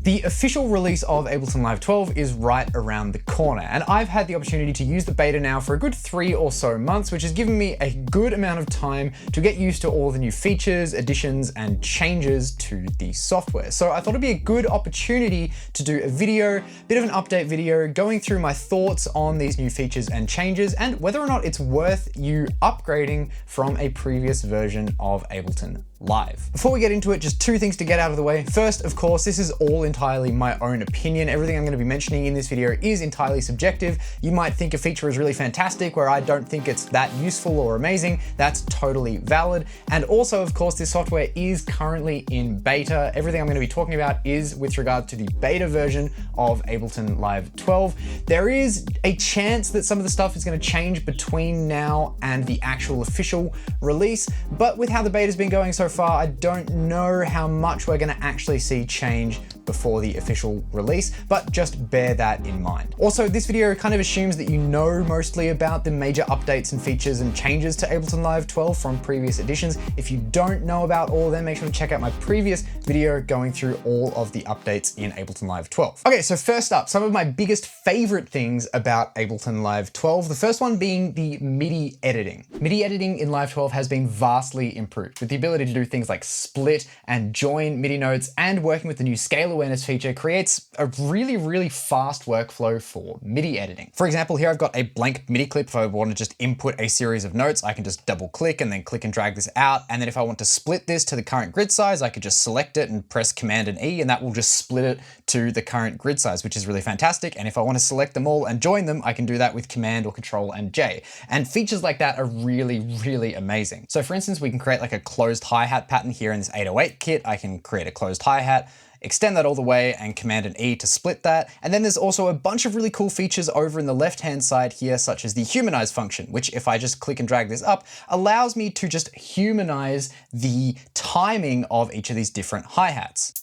The official release of Ableton Live 12 is right around the corner, and I've had the opportunity to use the beta now for a good 3 or so months, which has given me a good amount of time to get used to all the new features, additions, and changes to the software. So I thought it'd be a good opportunity to do a video, bit of an update video, going through my thoughts on these new features and changes, and whether or not it's worth you upgrading from a previous version of Ableton Live. Before we get into it, just 2 things to get out of the way. First, of course, this is all entirely my own opinion. Everything I'm going to be mentioning in this video is entirely subjective. You might think a feature is really fantastic where I don't think it's that useful or amazing. That's totally valid. And also, of course, this software is currently in beta. Everything I'm going to be talking about is with regard to the beta version of Ableton Live 12. There is a chance that some of the stuff is going to change between now and the actual official release, but with how the beta's been going so far, I don't know how much we're going to actually see change before the official release, but just bear that in mind. Also, this video kind of assumes that you know mostly about the major updates and features and changes to Ableton Live 12 from previous editions. If you don't know about all of them, make sure to check out my previous video going through all of the updates in Ableton Live 12. Okay, so first up, some of my biggest favorite things about Ableton Live 12. The first one being the MIDI editing. MIDI editing in Live 12 has been vastly improved, with the ability to do things like split and join MIDI notes, and working with the new scale awareness feature creates a really fast workflow for MIDI editing. For example, here I've got a blank MIDI clip. If I want to just input a series of notes, I can just double click and then click and drag this out. And then if I want to split this to the current grid size, I could just select it and press Command and E, and that will just split it to the current grid size, which is really fantastic. And if I want to select them all and join them, I can do that with Command or Control and J. And features like that are really amazing. So for instance, we can create like a closed hi-hat pattern here in this 808 kit. I can create a closed hi-hat, extend that all the way, and Command and E to split that. And then there's also a bunch of really cool features over in the left-hand side here, such as the humanize function, which if I just click and drag this up, allows me to just humanize the timing of each of these different hi-hats.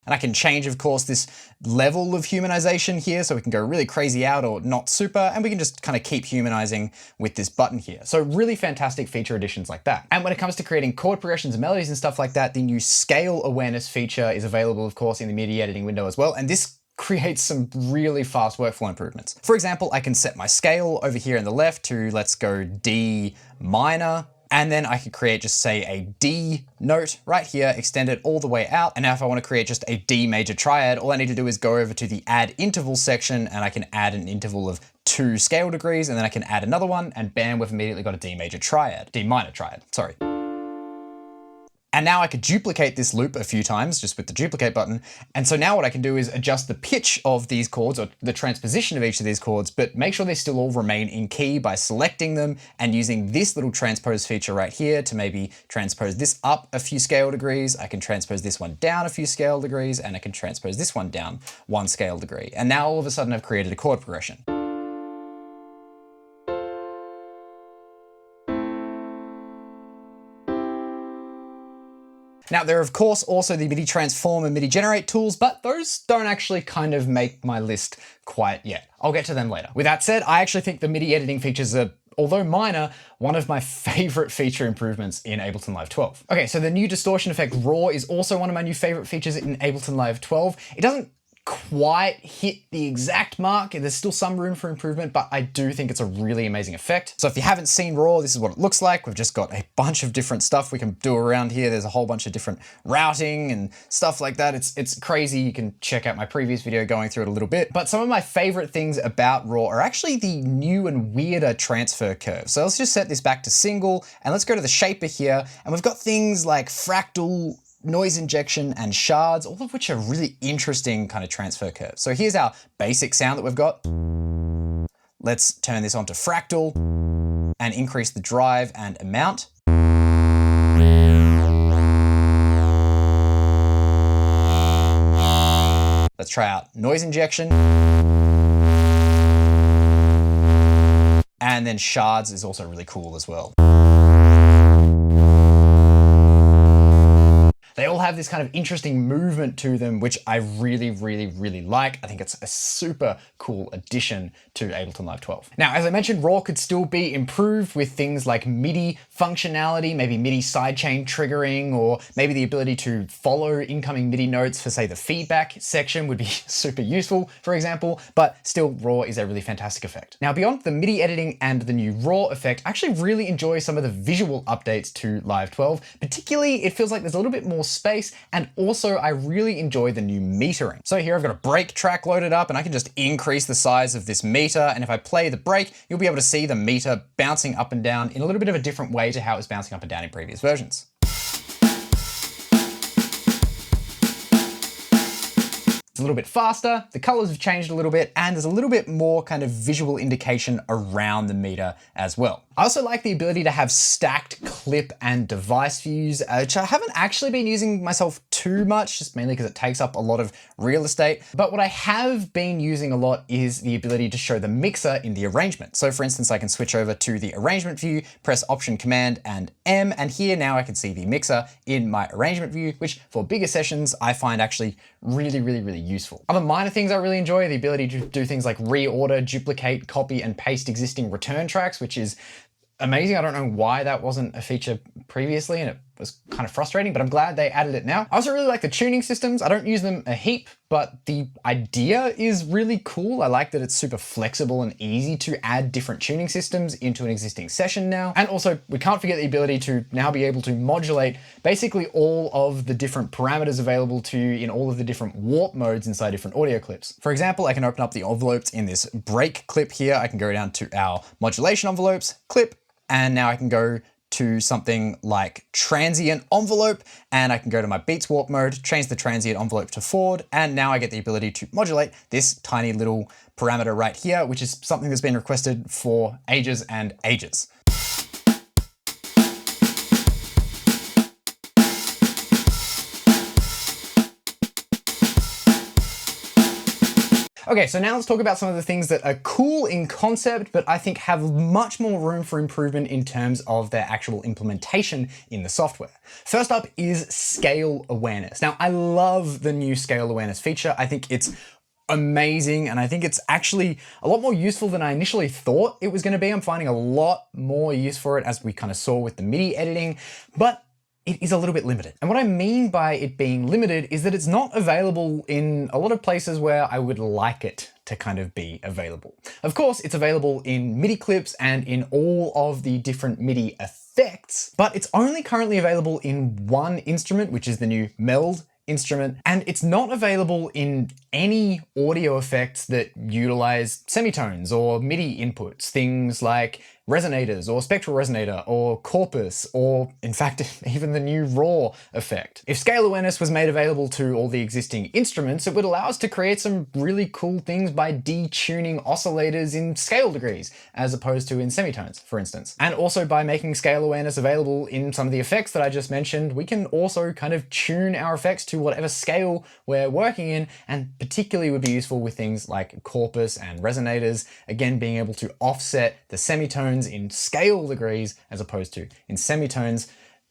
And I can change, of course, this level of humanization here, so we can go really crazy out or not super, and we can just kind of keep humanizing with this button here. So really fantastic feature additions like that. And when it comes to creating chord progressions and melodies and stuff like that, the new scale awareness feature is available, of course, in the MIDI editing window as well. And this creates some really fast workflow improvements. For example, I can set my scale over here in the left to, let's go D minor. And then I could create just say a D note right here, extend it all the way out. And now if I want to create just a D major triad, all I need to do is go over to the add interval section, and I can add an interval of 2 scale degrees, and then I can add another one, and bam, we've immediately got a D minor triad, sorry. And now I could duplicate this loop a few times just with the duplicate button. And so now what I can do is adjust the pitch of these chords, or the transposition of each of these chords, but make sure they still all remain in key by selecting them and using this little transpose feature right here to maybe transpose this up a few scale degrees. I can transpose this one down a few scale degrees, and I can transpose this one down 1 scale degree. And now all of a sudden I've created a chord progression. Now, there are of course also the MIDI transform and MIDI generate tools, but those don't actually kind of make my list quite yet. I'll get to them later. With that said, I actually think the MIDI editing features are, although minor, one of my favorite feature improvements in Ableton Live 12. Okay, so the new distortion effect raw is also one of my new favorite features in Ableton Live 12. It doesn't quite hit the exact mark. There's still some room for improvement, but I do think it's a really amazing effect. So if you haven't seen raw, this is what it looks like. We've just got a bunch of different stuff we can do around here. There's a whole bunch of different routing and stuff like that. It's crazy. You can check out my previous video going through it a little bit. But some of my favorite things about raw are actually the new and weirder transfer curve. So let's just set this back to single, and let's go to the shaper here. And we've got things like fractal, noise injection, and shards, all of which are really interesting kind of transfer curves. So here's our basic sound that we've got. Let's turn this on to fractal and increase the drive and amount. Let's try out noise injection. And then shards is also really cool as well. They all have this kind of interesting movement to them, which I really, really, really like. I think it's a super cool addition to Ableton Live 12. Now, as I mentioned, Raw could still be improved with things like MIDI functionality, maybe MIDI sidechain triggering, or maybe the ability to follow incoming MIDI notes for, say, the feedback section would be super useful, for example, but still Raw is a really fantastic effect. Now, beyond the MIDI editing and the new Raw effect, I actually really enjoy some of the visual updates to Live 12. Particularly, it feels like there's a little bit more space, and also I really enjoy the new metering. So here I've got a break track loaded up, and I can just increase the size of this meter, and if I play the break, you'll be able to see the meter bouncing up and down in a little bit of a different way to how it was bouncing up and down in previous versions. It's a little bit faster, the colors have changed a little bit, and there's a little bit more kind of visual indication around the meter as well. I also like the ability to have stacked clip and device views, which I haven't actually been using myself too much, just mainly because it takes up a lot of real estate. But what I have been using a lot is the ability to show the mixer in the arrangement. So for instance, I can switch over to the arrangement view, press Option Command and M, and here now I can see the mixer in my arrangement view, which for bigger sessions, I find actually really, really, really useful. Other minor things I really enjoy are the ability to do things like reorder, duplicate, copy, and paste existing return tracks, which is amazing. I don't know why that wasn't a feature previously, and it was kind of frustrating, but I'm glad they added it now. I also really like the tuning systems. I don't use them a heap, but the idea is really cool. I like that it's super flexible and easy to add different tuning systems into an existing session now. And also, we can't forget the ability to now be able to modulate basically all of the different parameters available to you in all of the different warp modes inside different audio clips. For example, I can open up the envelopes in this break clip here. I can go down to our modulation envelopes, clip, and now I can go to something like transient envelope, and I can go to my beats warp mode, change the transient envelope to forward, and now I get the ability to modulate this tiny little parameter right here, which is something that's been requested for ages and ages. Okay, so now let's talk about some of the things that are cool in concept, but I think have much more room for improvement in terms of their actual implementation in the software. First up is scale awareness. Now, I love the new scale awareness feature. I think it's amazing, and I think it's actually a lot more useful than I initially thought it was going to be. I'm finding a lot more use for it, as we kind of saw with the MIDI editing, but it is a little bit limited. And what I mean by it being limited is that it's not available in a lot of places where I would like it to kind of be available. Of course, it's available in MIDI clips and in all of the different MIDI effects, but it's only currently available in one instrument, which is the new Meld instrument, and it's not available in any audio effects that utilize semitones or MIDI inputs, things like resonators or spectral resonator or corpus, or in fact, even the new raw effect. If scale awareness was made available to all the existing instruments, it would allow us to create some really cool things by detuning oscillators in scale degrees, as opposed to in semitones, for instance. And also by making scale awareness available in some of the effects that I just mentioned, we can also kind of tune our effects to whatever scale we're working in, and particularly would be useful with things like corpus and resonators, again, being able to offset the semitones in scale degrees as opposed to in semitones,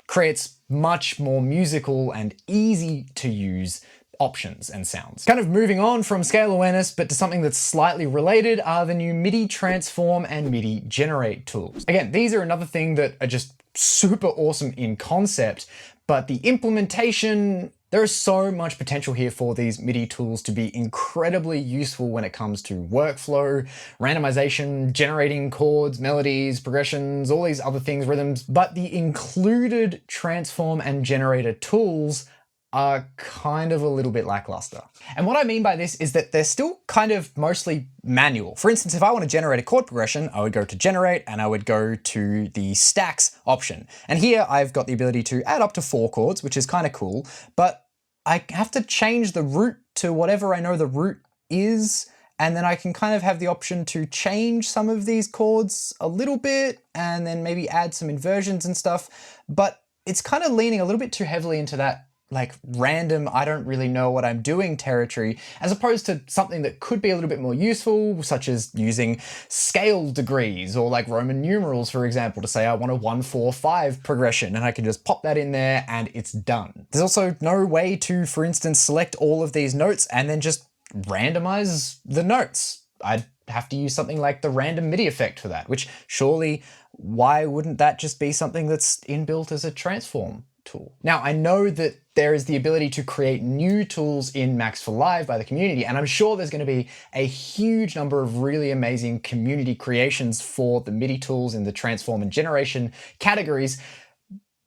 creates much more musical and easy to use options and sounds. Kind of moving on from scale awareness, but to something that's slightly related, are the new MIDI transform and MIDI generate tools. Again, these are another thing that are just super awesome in concept, but the implementation, there is so much potential here for these MIDI tools to be incredibly useful when it comes to workflow, randomization, generating chords, melodies, progressions, all these other things, rhythms, but the included transform and generator tools are kind of a little bit lackluster. And what I mean by this is that they're still kind of mostly manual. For instance, if I want to generate a chord progression, I would go to generate and I would go to the stacks option. And here I've got the ability to add up to 4 chords, which is kind of cool, but I have to change the root to whatever I know the root is, and then I can kind of have the option to change some of these chords a little bit and then maybe add some inversions and stuff, but it's kind of leaning a little bit too heavily into that like random, I don't really know what I'm doing territory, as opposed to something that could be a little bit more useful, such as using scale degrees or like Roman numerals, for example, to say I want a 1-4-5 progression, and I can just pop that in there and it's done. There's also no way to, for instance, select all of these notes and then just randomize the notes. I'd have to use something like the random MIDI effect for that, which surely, why wouldn't that just be something that's inbuilt as a transform tool? Now, I know that there is the ability to create new tools in Max for Live by the community, and I'm sure there's going to be a huge number of really amazing community creations for the MIDI tools in the transform and generation categories.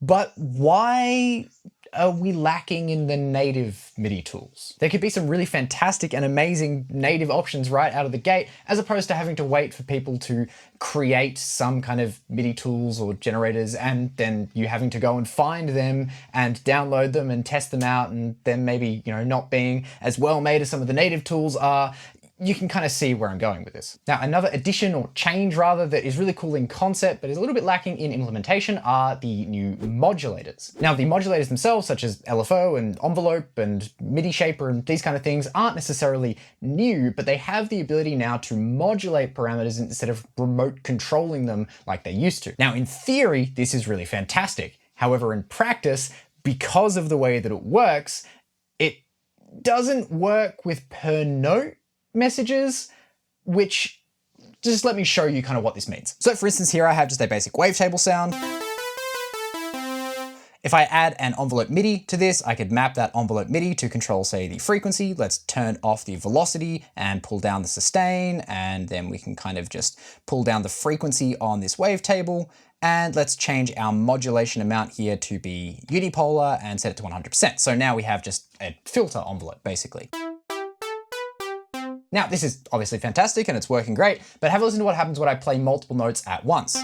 But why are we lacking in the native MIDI tools? There could be some really fantastic and amazing native options right out of the gate, as opposed to having to wait for people to create some kind of MIDI tools or generators, and then you having to go and find them and download them and test them out, and then maybe, you know, not being as well made as some of the native tools are. You can kind of see where I'm going with this. Now, another addition, or change rather, that is really cool in concept but is a little bit lacking in implementation are the new modulators. Now, the modulators themselves, such as LFO and envelope and MIDI shaper and these kind of things, aren't necessarily new, but they have the ability now to modulate parameters instead of remote controlling them like they used to. Now, in theory, this is really fantastic. However, in practice, because of the way that it works, it doesn't work with per note messages, which, just let me show you kind of what this means. So for instance, here I have just a basic wavetable sound. If I add an envelope MIDI to this, I could map that envelope MIDI to control, say, the frequency. Let's turn off the velocity and pull down the sustain, and then we can kind of just pull down the frequency on this wavetable. And let's change our modulation amount here to be unipolar and set it to 100%. So now we have just a filter envelope, basically. Now, this is obviously fantastic and it's working great, but have a listen to what happens when I play multiple notes at once.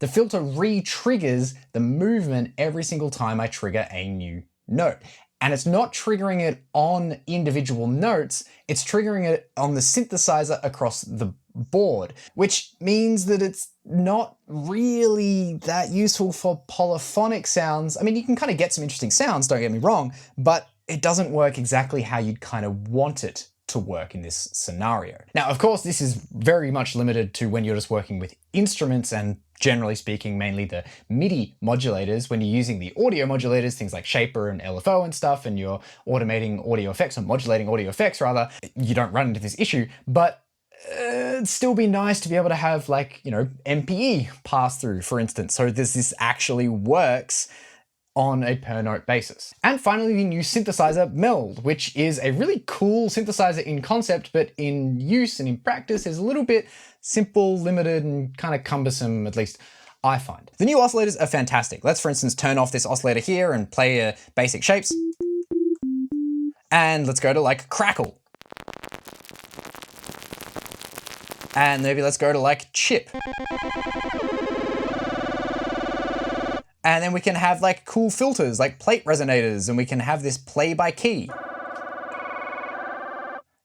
The filter re-triggers the movement every single time I trigger a new note. And it's not triggering it on individual notes, it's triggering it on the synthesizer across the board, which means that it's not really that useful for polyphonic sounds. I mean, you can kind of get some interesting sounds, don't get me wrong, but it doesn't work exactly how you'd kind of want it to work in this scenario. Now, of course, this is very much limited to when you're just working with instruments and, generally speaking, mainly the MIDI modulators. When you're using the audio modulators, things like shaper and LFO and stuff, and you're automating audio effects or modulating audio effects rather, you don't run into this issue. But it'd still be nice to be able to have, like, you know, MPE pass through, for instance, so this actually works on a per note basis. And finally, the new synthesizer Meld, which is a really cool synthesizer in concept, but in use and in practice is a little bit simple, limited, and kind of cumbersome, at least I find. The new oscillators are fantastic. Let's, for instance, turn off this oscillator here and play basic shapes. And let's go to like crackle. And maybe let's go to like chip. And then we can have like cool filters like plate resonators, and we can have this play by key.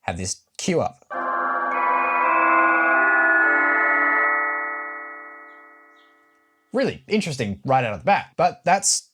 Have this cue up. Really interesting right out of the bat, but that's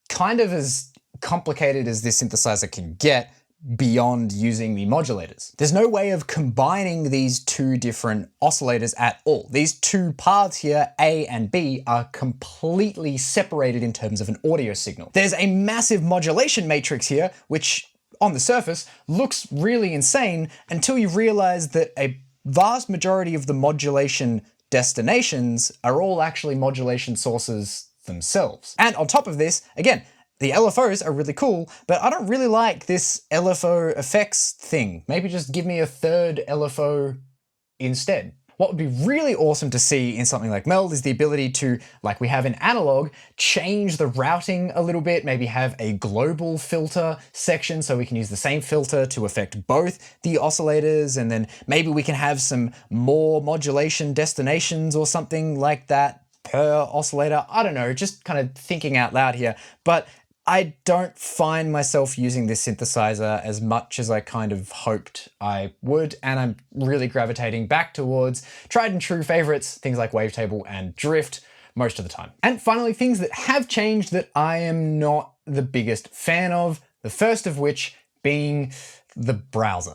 kind of as complicated as this synthesizer can get beyond using the modulators. There's no way of combining these two different oscillators at all. These two paths here, A and B, are completely separated in terms of an audio signal. There's a massive modulation matrix here, which on the surface looks really insane until you realize that a vast majority of the modulation destinations are all actually modulation sources themselves. And on top of this, again, the LFOs are really cool, but I don't really like this LFO effects thing. Maybe just give me a third LFO instead. What would be really awesome to see in something like Meld is the ability to, like we have in analog, change the routing a little bit, maybe have a global filter section so we can use the same filter to affect both the oscillators, and then maybe we can have some more modulation destinations or something like that per oscillator. I don't know, just kind of thinking out loud here, but I don't find myself using this synthesizer as much as I kind of hoped I would, and I'm really gravitating back towards tried and true favorites, things like wavetable and drift, most of the time. And finally, things that have changed that I am not the biggest fan of, the first of which being the browser.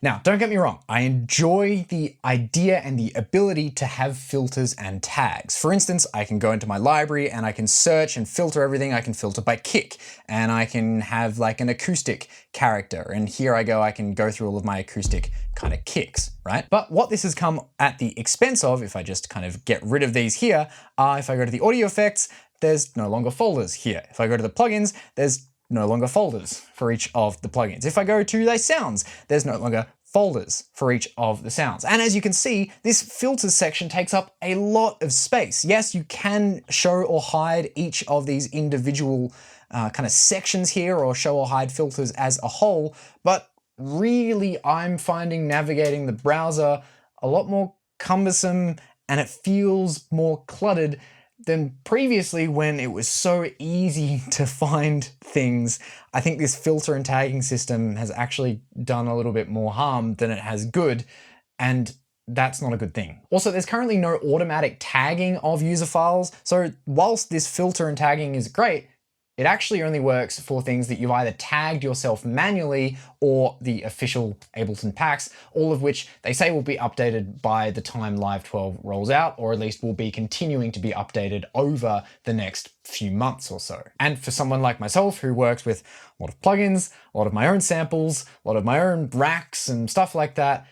Now, don't get me wrong, I enjoy the idea and the ability to have filters and tags. For instance, I can go into my library and I can search and filter everything. I can filter by kick, and I can have like an acoustic character. And here I go, I can go through all of my acoustic kind of kicks, right? But what this has come at the expense of, if I just kind of get rid of these here, if I go to the audio effects, there's no longer folders here. If I go to the plugins, there's no longer folders for each of the plugins. If I go to the sounds, there's no longer folders for each of the sounds. And as you can see, this filters section takes up a lot of space. Yes, you can show or hide each of these individual kind of sections here, or show or hide filters as a whole, but really I'm finding navigating the browser a lot more cumbersome, and it feels more cluttered than previously when it was so easy to find things. I think this filter and tagging system has actually done a little bit more harm than it has good, and that's not a good thing. Also, there's currently no automatic tagging of user files, so whilst this filter and tagging is great, it actually only works for things that you've either tagged yourself manually or the official Ableton packs, all of which they say will be updated by the time Live 12 rolls out, or at least will be continuing to be updated over the next few months or so. And for someone like myself who works with a lot of plugins, a lot of my own samples, a lot of my own racks and stuff like that,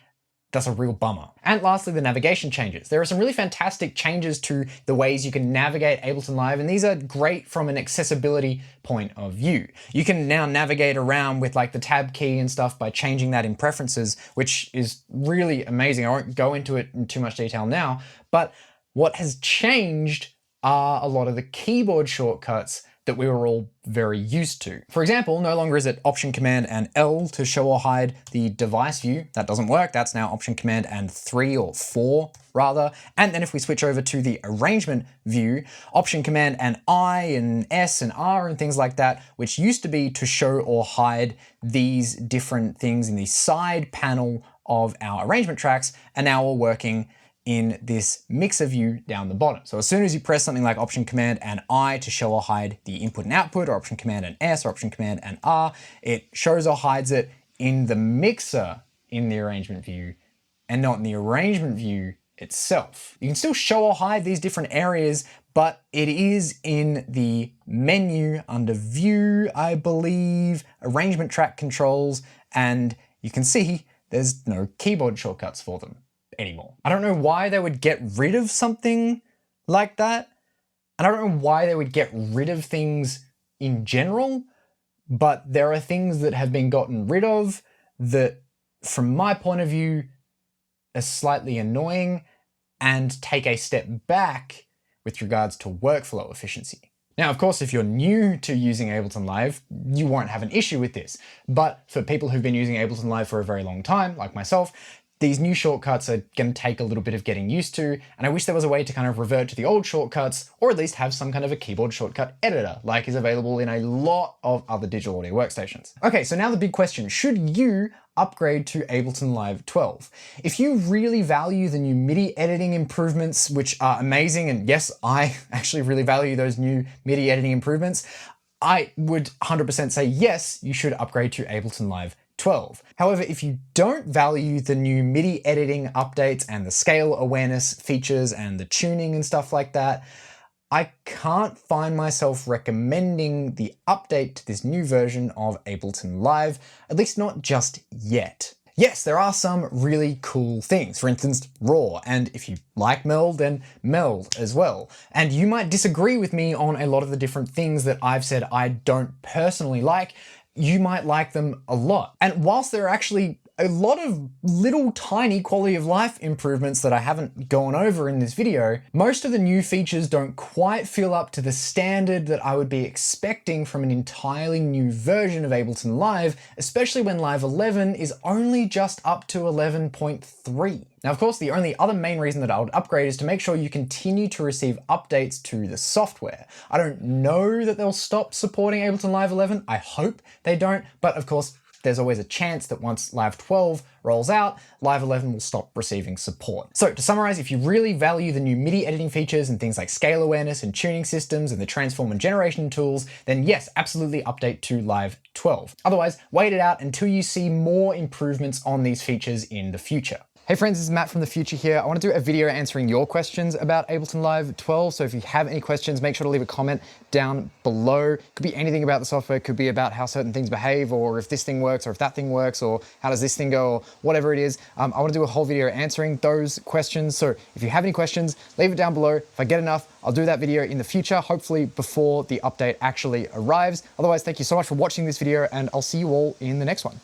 that's a real bummer. And lastly, the navigation changes. There are some really fantastic changes to the ways you can navigate Ableton Live, and these are great from an accessibility point of view. You can now navigate around with like the tab key and stuff by changing that in preferences, which is really amazing. I won't go into it in too much detail now, but what has changed are a lot of the keyboard shortcuts that we were all very used to. For example, no longer is it Option Command and L to show or hide the device view. That doesn't work. That's now Option Command and 3 or 4 rather. And then if we switch over to the arrangement view, Option Command and I and S and R and things like that, which used to be to show or hide these different things in the side panel of our arrangement tracks, are now all working in this mixer view down the bottom. So as soon as you press something like Option Command and I to show or hide the input and output, or Option Command and S, or Option Command and R, it shows or hides it in the mixer in the arrangement view and not in the arrangement view itself. You can still show or hide these different areas, but it is in the menu under View, I believe, Arrangement Track Controls, and you can see there's no keyboard shortcuts for them anymore. I don't know why they would get rid of something like that, and I don't know why they would get rid of things in general, but there are things that have been gotten rid of that, from my point of view, are slightly annoying and take a step back with regards to workflow efficiency. Now, of course, if you're new to using Ableton Live, you won't have an issue with this, but for people who've been using Ableton Live for a very long time, like myself, these new shortcuts are going to take a little bit of getting used to, and I wish there was a way to kind of revert to the old shortcuts, or at least have some kind of a keyboard shortcut editor, like is available in a lot of other digital audio workstations. Okay, so now the big question, should you upgrade to Ableton Live 12? If you really value the new MIDI editing improvements, which are amazing, and yes, I actually really value those new MIDI editing improvements, I would 100% say yes, you should upgrade to Ableton Live 12. However, if you don't value the new MIDI editing updates and the scale awareness features and the tuning and stuff like that, I can't find myself recommending the update to this new version of Ableton Live, at least not just yet. Yes, there are some really cool things, for instance, Raw, and if you like Meld, then Meld as well. And you might disagree with me on a lot of the different things that I've said I don't personally like. You might like them a lot. And whilst there are actually a lot of little tiny quality of life improvements that I haven't gone over in this video, most of the new features don't quite feel up to the standard that I would be expecting from an entirely new version of Ableton Live, especially when Live 11 is only just up to 11.3. Now, of course, the only other main reason that I would upgrade is to make sure you continue to receive updates to the software. I don't know that they'll stop supporting Ableton Live 11. I hope they don't, but of course, there's always a chance that once Live 12 rolls out, Live 11 will stop receiving support. So to summarize, if you really value the new MIDI editing features and things like scale awareness and tuning systems and the transform and generation tools, then yes, absolutely update to Live 12. Otherwise, wait it out until you see more improvements on these features in the future. Hey friends, this is Matt from the future here. I want to do a video answering your questions about Ableton Live 12. So if you have any questions, make sure to leave a comment down below. Could be anything about the software, could be about how certain things behave, or if this thing works, or if that thing works, or how does this thing go, or whatever it is. I want to do a whole video answering those questions. So if you have any questions, leave it down below. If I get enough, I'll do that video in the future, hopefully before the update actually arrives. Otherwise, thank you so much for watching this video, and I'll see you all in the next one.